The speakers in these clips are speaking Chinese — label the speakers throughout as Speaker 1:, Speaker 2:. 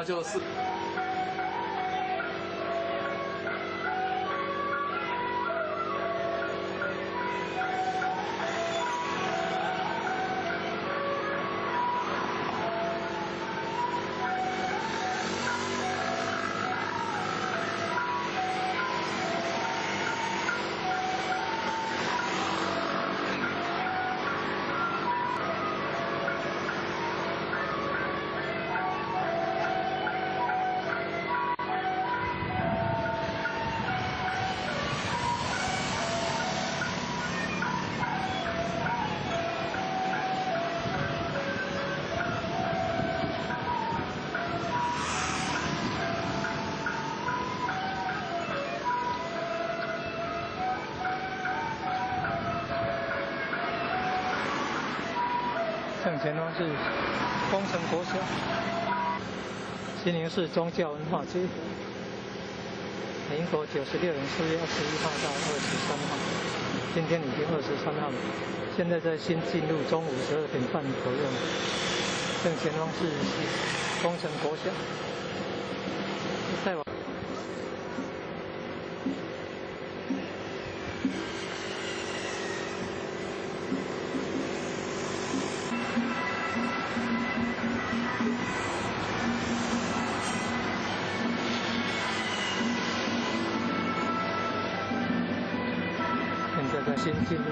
Speaker 1: 那就是。
Speaker 2: 正前方是丰城国小，西宁市宗教文化街，民国96年4月21号到23号，今天已经23号了，现在在新进入中午12点半左右。正前方是丰城国小，再往。现在新进入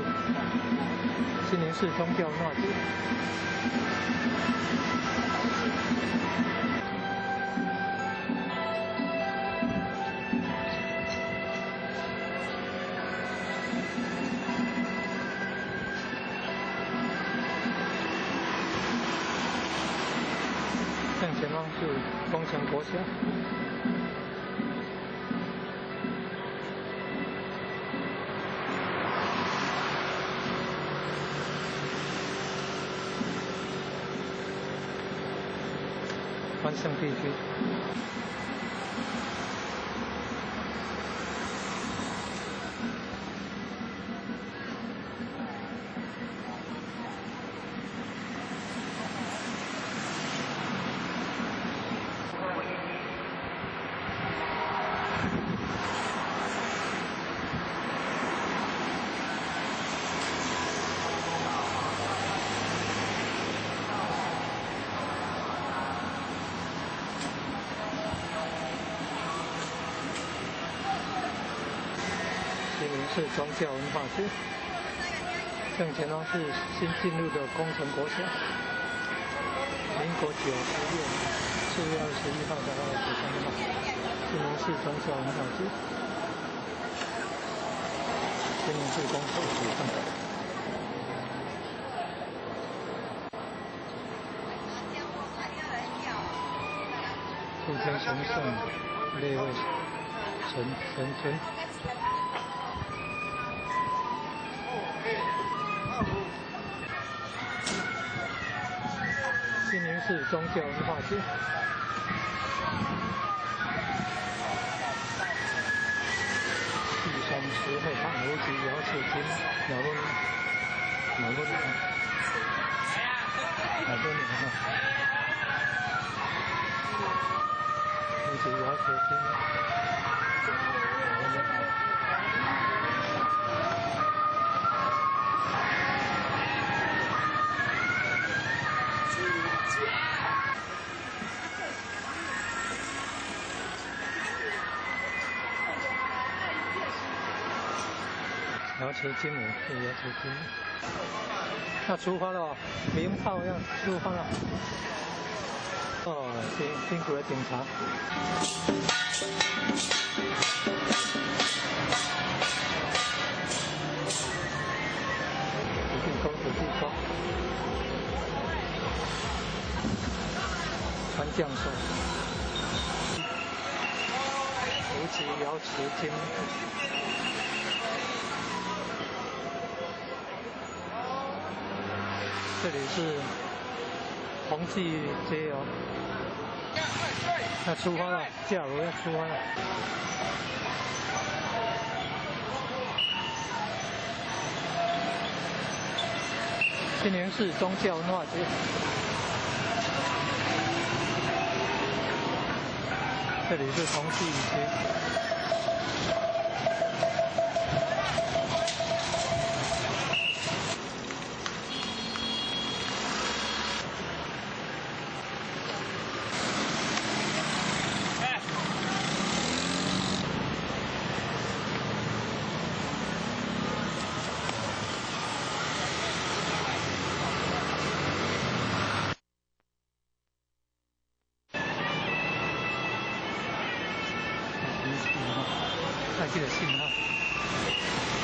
Speaker 2: 西宁市宗教文化街。正前方是丰城国小。关圣地区。西宁市宗教文化街，正前方是新进入的工程国小，民国96年4月21号到23号，西宁市宗教文化街，西宁市公所主办。富天神圣列位神尊。西宁市宗教文化街，第30会堂无极瑶池金脑轮无极瑶池金。瑶池金母是瑶池金母。那出发了，鸣炮要出发了。哦，辛苦了警察。一定公主地方。传将手。无极瑶池金母。这里是红记街哦，要出发了，驾楼要出发了。西宁市宗教文化街。这里是同济区。还记得信号。